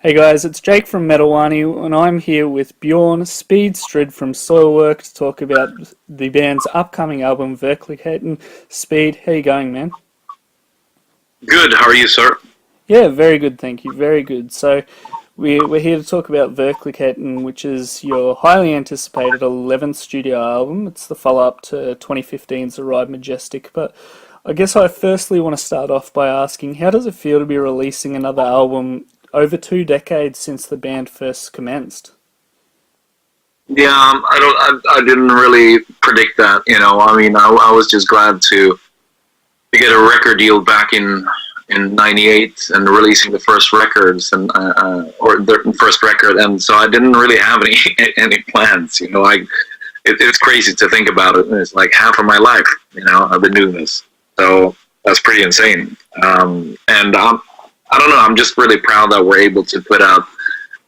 Hey guys, it's Jake from Wani, and I'm here with Bjorn Speed Strid from Soilwork to talk about the band's upcoming album, Verkligheten. Speed, how you going, man? Good, how are you, sir? Yeah, very good, thank you, very good. So, we're here to talk about Verkligheten, which is your highly anticipated 11th studio album. It's the follow-up to 2015's Arrive Majestic, but I guess I firstly want to start off by asking, how does it feel to be releasing another album over 2 decades since the band first commenced? Yeah, I didn't really predict that. I mean, I was just glad to get a record deal back in '98 and releasing the first records or the first record, and so I didn't really have any plans. It's crazy to think about it. It's like half of my life, I've been doing this, so that's pretty insane. And I don't know. I'm just really proud that we're able to put out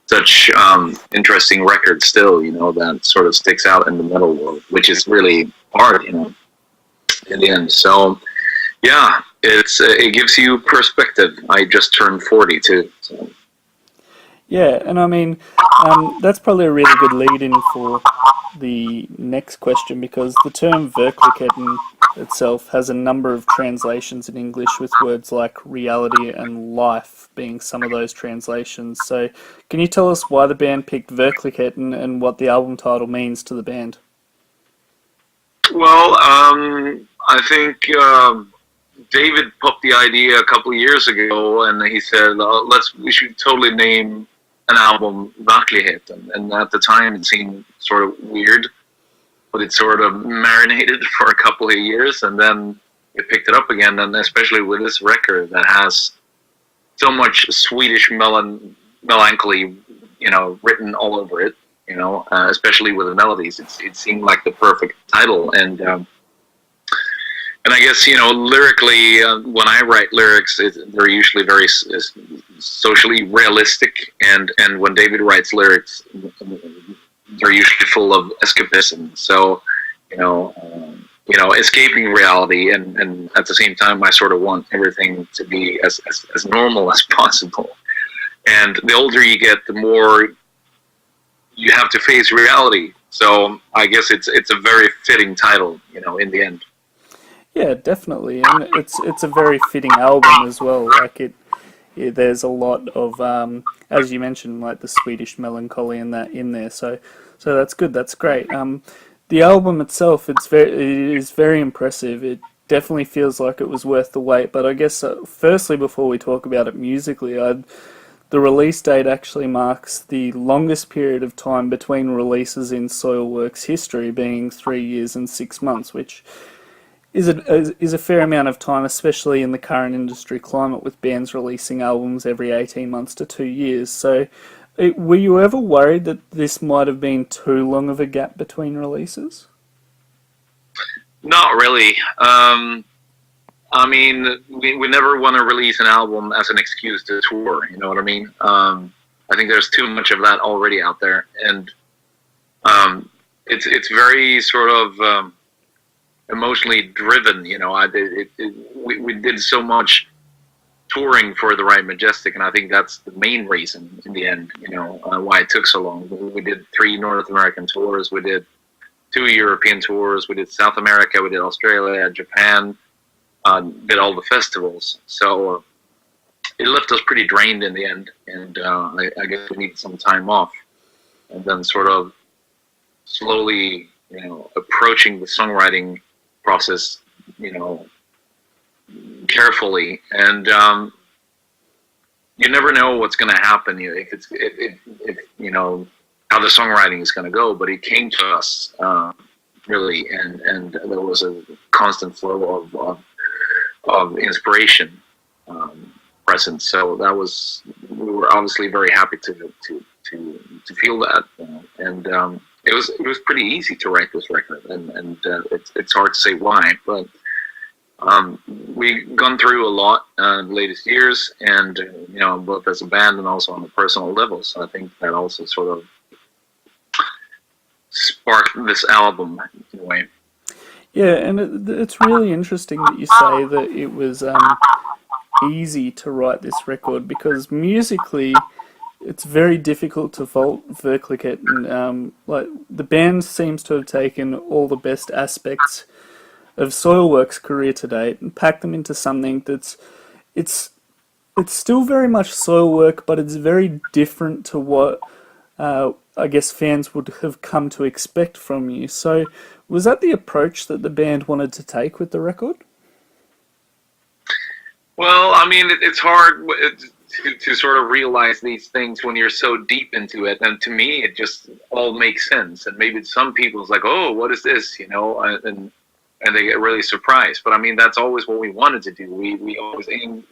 such interesting records still, that sort of sticks out in the metal world, which is really hard, in the end. So, yeah, it gives you perspective. I just turned 40 too. So. Yeah, and I mean, that's probably a really good lead-in for the next question, because the term Verkligheten itself has a number of translations in English, with words like reality and life being some of those translations. So can you tell us why the band picked Verkligheten and what the album title means to the band? Well, I think David popped the idea a couple of years ago, and he said, we should totally name an album Verkligheten, and at the time it seemed sort of weird, but it sort of marinated for a couple of years, and then we picked it up again, and especially with this record that has so much Swedish melancholy, written all over it, especially with the melodies. It seemed like the perfect title, and I guess, lyrically, when I write lyrics, they're usually very socially realistic, and when David writes lyrics, they're usually full of escapism. So, escaping reality, and at the same time, I sort of want everything to be as normal as possible. And the older you get, the more you have to face reality. So I guess it's a very fitting title, in the end. Yeah, definitely, and it's a very fitting album as well. Like there's a lot of, as you mentioned, like the Swedish melancholy and that in there. So that's good. That's great. The album itself, it is very impressive. It definitely feels like it was worth the wait. But I guess firstly, before we talk about it musically, the release date actually marks the longest period of time between releases in Soilwork's history, being 3 years and 6 months, which is a fair amount of time, especially in the current industry climate, with bands releasing albums every 18 months to 2 years. So were you ever worried that this might have been too long of a gap between releases? Not really. I mean, we never want to release an album as an excuse to tour, you know what I mean? I think there's too much of that already out there, and it's very sort of emotionally driven, we did so much touring for the Arrive Majestic, and I think that's the main reason in the end, why it took so long. We did 3 North American tours, we did 2 European tours, we did South America, we did Australia, Japan, did all the festivals. So it left us pretty drained in the end, and I guess we needed some time off, and then sort of slowly, approaching the songwriting process, carefully, and you never know what's going to happen. If how the songwriting is going to go, but it came to us really, and there was a constant flow of inspiration present. So we were obviously very happy to feel that, and it was pretty easy to write this record, and it's hard to say why, but we've gone through a lot in the latest years, and both as a band and also on a personal level. So I think that also sort of sparked this album in a way. Yeah, and it's really interesting that you say that it was easy to write this record, because musically it's very difficult to vault Verkligheten. Like the band seems to have taken all the best aspects of Soilwork's career to date and packed them into something that's it's it's still very much Soilwork, but it's very different to what I guess fans would have come to expect from you. So, was that the approach that the band wanted to take with the record? Well, I mean, it's hard to sort of realize these things when you're so deep into it. And to me, it just all makes sense. And maybe some people's like, oh, what is this? You know, and they get really surprised. But I mean, that's always what we wanted to do. We always aim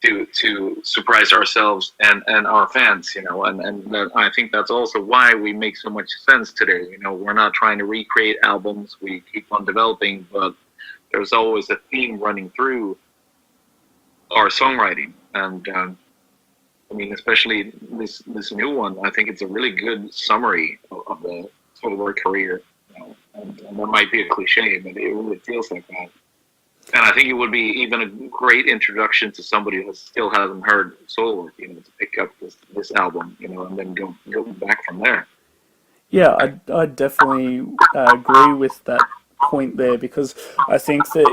to surprise ourselves and our fans, you know, and I think that's also why we make so much sense today. You know, we're not trying to recreate albums. We keep on developing, but there's always a theme running through our songwriting. And I mean, especially this new one, I think it's a really good summary of the Soilwork career. You know? And that might be a cliche, but it really feels like that. And I think it would be even a great introduction to somebody who still hasn't heard Soilwork, you know, to pick up this album, you know, and then go back from there. Yeah, I definitely agree with that point there, because I think that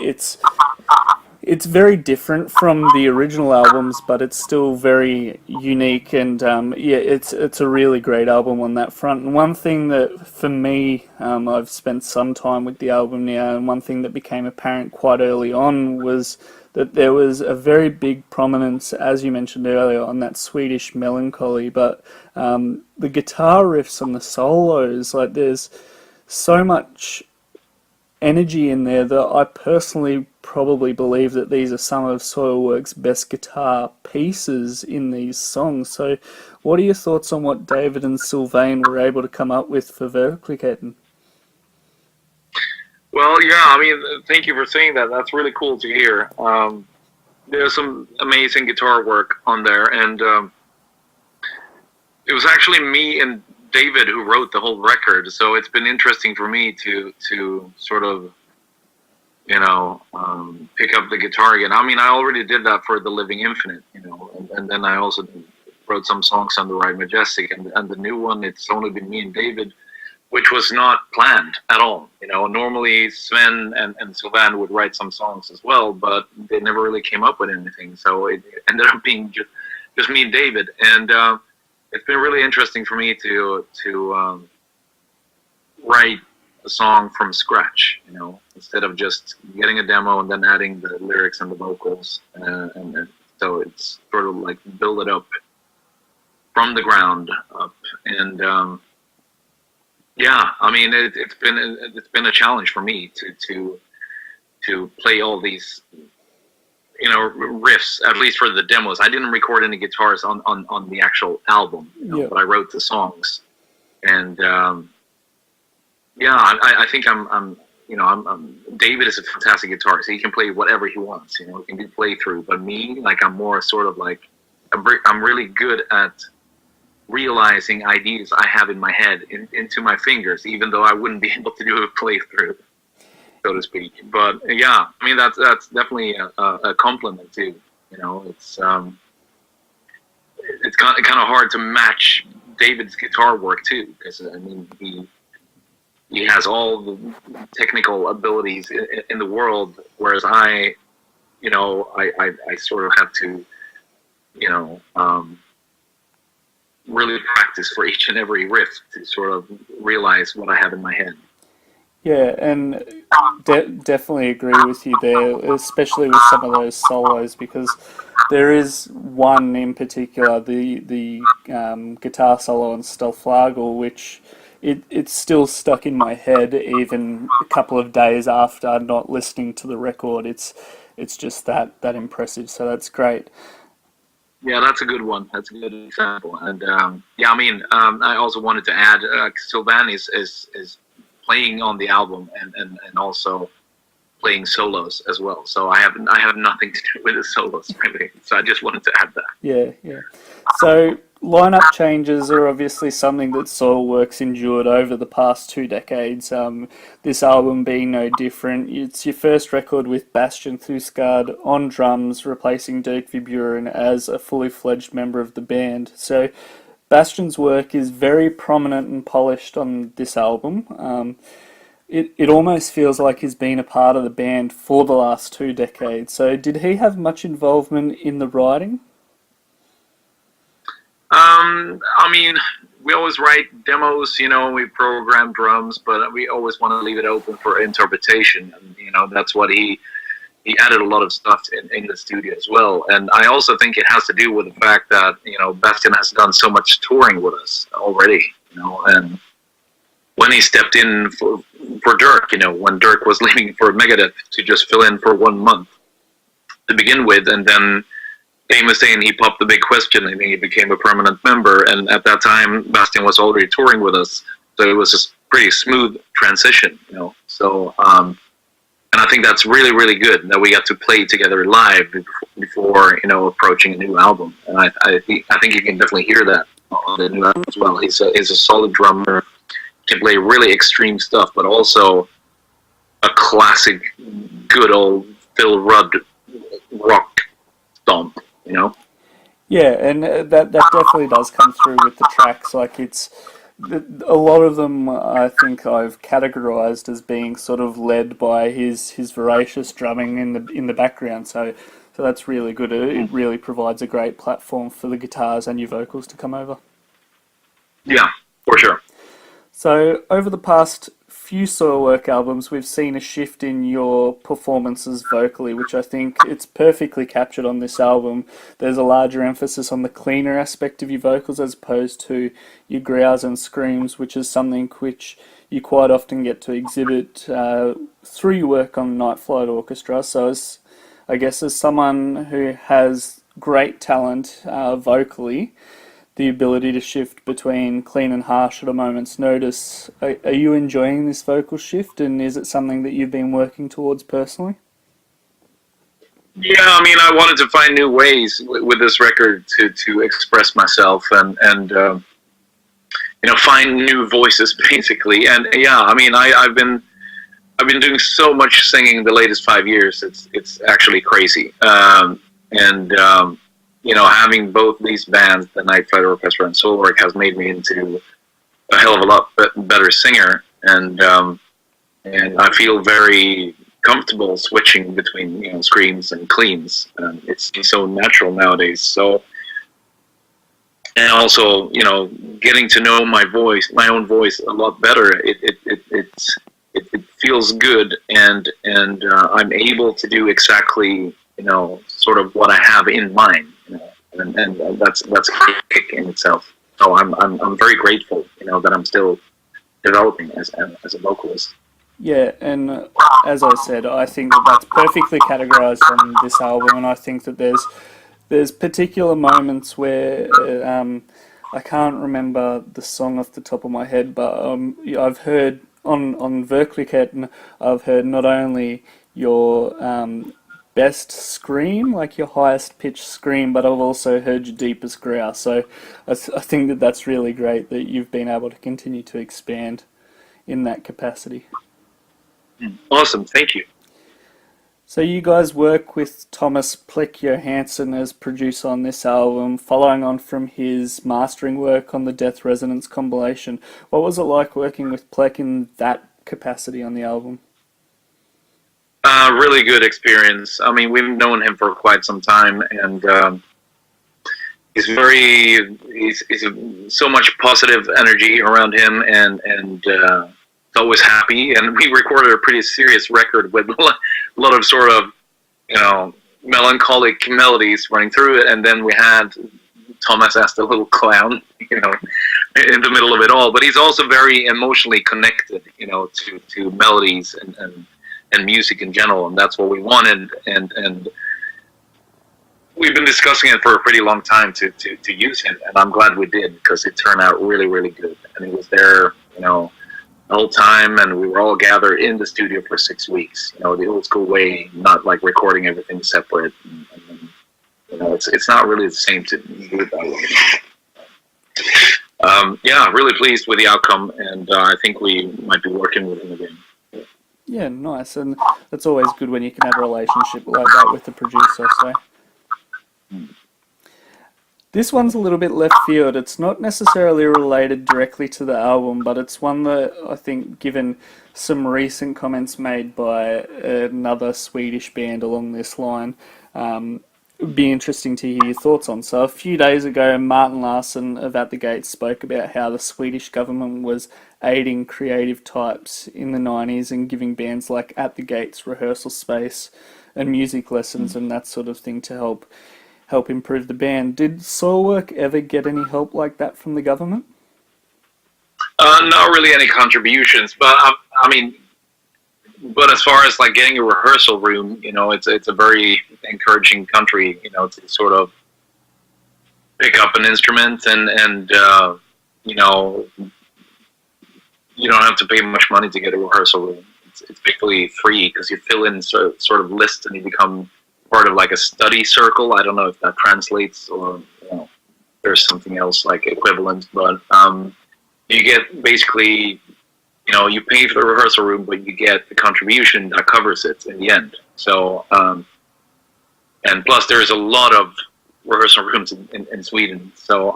it's very different from the original albums, but it's still very unique, and yeah, it's a really great album on that front. And one thing that, for me, I've spent some time with the album now, and one thing that became apparent quite early on was that there was a very big prominence, as you mentioned earlier, on that Swedish melancholy, but the guitar riffs and the solos, like there's so much energy in there that I personally probably believe that these are some of Soilwork's best guitar pieces in these songs. So what are your thoughts on what David and Sylvain were able to come up with for Verkligheten? Well, yeah, I mean, thank you for saying that. That's really cool to hear. There's some amazing guitar work on there, and it was actually me and David who wrote the whole record, so it's been interesting for me to sort of, you know, pick up the guitar again. I mean, I already did that for The Living Infinite, you know, and then I also wrote some songs on The Ride Majestic, and the new one, it's only been me and David, which was not planned at all. You know, normally Sven and Sylvain would write some songs as well, but they never really came up with anything, so it ended up being just me and David, and it's been really interesting for me to write a song from scratch, you know, instead of just getting a demo and then adding the lyrics and the vocals, and so it's sort of like build it up from the ground up, and yeah, I mean it's been a challenge for me to play all these, you know, riffs, at least for the demos. I didn't record any guitars on the actual album, you know, yeah, but I wrote the songs, and yeah, I think I'm David is a fantastic guitarist. He can play whatever he wants, you know, he can do playthrough. But me, like, I'm more sort of like, I'm really good at realizing ideas I have in my head into my fingers, even though I wouldn't be able to do a playthrough, so to speak. But yeah, I mean, that's definitely a compliment too. You know, it's kind of hard to match David's guitar work too, because I mean he has all the technical abilities in the world, whereas I sort of have to, you know, really practice for each and every riff to sort of realize what I have in my head. Yeah, and definitely agree with you there, especially with some of those solos, because there is one in particular, the guitar solo on Stelflagel, which it's still stuck in my head even a couple of days after not listening to the record. It's just that impressive, so that's great. Yeah, that's a good one. That's a good example. And yeah, I mean, I also wanted to add, Sylvain is playing on the album and also playing solos as well. So I have nothing to do with the solos really. So I just wanted to add that. Yeah. So lineup changes are obviously something that Soilwork's endured over the past 2 decades. This album being no different. It's your first record with Bastian Thusgaard on drums, replacing Dirk Verbeuren as a fully fledged member of the band. So Bastian's work is very prominent and polished on this album. It almost feels like he's been a part of the band for the last 2 decades. So did he have much involvement in the writing? I mean, we always write demos, we program drums, but we always want to leave it open for interpretation. And, that's what he added a lot of stuff in the studio as well. And I also think it has to do with the fact that, Bastian has done so much touring with us already, and when he stepped in for Dirk, when Dirk was leaving for Megadeth to just fill in for 1 month to begin with, and then famous day and he popped the big question and he became a permanent member. And at that time, Bastian was already touring with us, so it was a pretty smooth transition, So, and I think that's really, really good that we got to play together live before approaching a new album. And I think you can definitely hear that on the new album as well. He's a solid drummer, can play really extreme stuff, but also a classic, good old Phil Rudd rock stomp. Yeah, and that definitely does come through with the tracks. Like a lot of them, I think I've categorized as being sort of led by his voracious drumming in the background. So that's really good. It really provides a great platform for the guitars and your vocals to come over. Yeah, for sure. So over the past few Soilwork albums, we've seen a shift in your performances vocally, which I think it's perfectly captured on this album. There's a larger emphasis on the cleaner aspect of your vocals as opposed to your growls and screams, which is something which you quite often get to exhibit through your work on Night Flight Orchestra. So I guess as someone who has great talent vocally, the ability to shift between clean and harsh at a moment's notice. Are you enjoying this vocal shift, and is it something that you've been working towards personally? Yeah, I mean, I wanted to find new ways with this record to express myself and find new voices basically. And yeah, I mean, I've been doing so much singing the latest 5 years. It's actually crazy. Having both these bands, the Night Flight Orchestra and Soilwork, has made me into a hell of a lot better singer, and I feel very comfortable switching between screams and cleans. It's so natural nowadays. So, and also getting to know my own voice a lot better. It feels good, and I'm able to do exactly sort of what I have in mind. And that's a kick in itself. So I'm very grateful, that I'm still developing as a vocalist. Yeah, and as I said, I think that's perfectly categorized on this album, and I think that there's particular moments where I can't remember the song off the top of my head, but I've heard on Verkligheten, I've heard not only your best scream, like your highest pitched scream, but I've also heard your deepest growl. So I think that that's really great that you've been able to continue to expand in that capacity. Awesome, thank you. So you guys work with Thomas Pleck Johansson as producer on this album, following on from his mastering work on the Death Resonance compilation. What was it like working with Pleck in that capacity on the album? Really good experience. I mean, we've known him for quite some time, and he's so much positive energy around him, and always happy. And we recorded a pretty serious record with a lot of sort of melancholic melodies running through it, and then we had Thomas as the little clown, in the middle of it all. But he's also very emotionally connected, to melodies and music in general, and that's what we wanted, and we've been discussing it for a pretty long time to use him, and I'm glad we did, because it turned out really, really good. And he was there, the whole time, and we were all gathered in the studio for 6 weeks, the old school way, not like recording everything separate. And it's not really the same to do it that way. Yeah, really pleased with the outcome, and I think we might be working with him again. Yeah, nice, and that's always good when you can have a relationship like that with the producer. So, This one's a little bit left field. It's not necessarily related directly to the album, but it's one that I think, given some recent comments made by another Swedish band along this line, would be interesting to hear your thoughts on. So a few days ago, Martin Larsson of At the Gates spoke about how the Swedish government was aiding creative types in the 90s and giving bands like At the Gates rehearsal space and music lessons and that sort of thing to help improve the band. Did Soilwork ever get any help like that from the government? Not really any contributions, but I mean, but as far as like getting a rehearsal room, you know, it's a very encouraging country, you know, to sort of pick up an instrument and you know, you don't have to pay much money to get a rehearsal room. It's basically free because you fill in sort of lists and you become part of like a study circle. I don't know if that translates or, you know, there's something else like equivalent, but you get basically, you know, you pay for the rehearsal room, but you get the contribution that covers it in the end. So, and plus there's a lot of rehearsal rooms in Sweden. So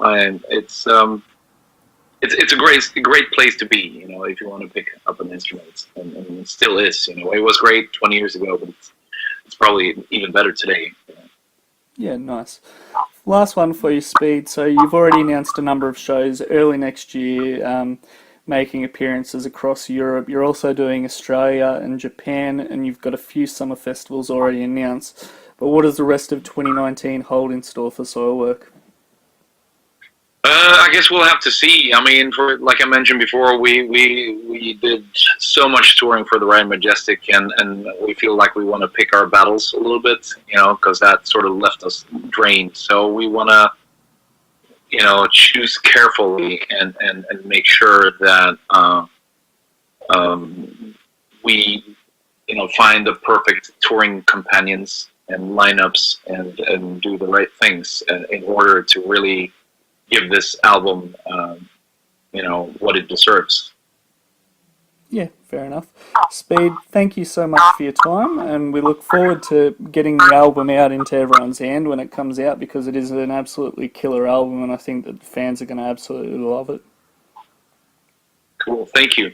it's a great place to be, you know, if you want to pick up an instrument, and it still is. You know, it was great 20 years ago, but it's probably even better today. Yeah, nice. Last one for you, Speed. So you've already announced a number of shows early next year, making appearances across Europe. You're also doing Australia and Japan, and you've got a few summer festivals already announced. But what does the rest of 2019 hold in store for Soilwork? I guess we'll have to see. I mean, for like I mentioned before, we did so much touring for the Ryan Majestic, and we feel like we want to pick our battles a little bit, you know, because that sort of left us drained. So we want to, you know, choose carefully and make sure that we, you know, find the perfect touring companions and lineups and do the right things in order to really give this album, you know, what it deserves. Yeah, fair enough. Speed, thank you so much for your time, and we look forward to getting the album out into everyone's hand when it comes out, because it is an absolutely killer album, and I think that the fans are going to absolutely love it. Cool, thank you.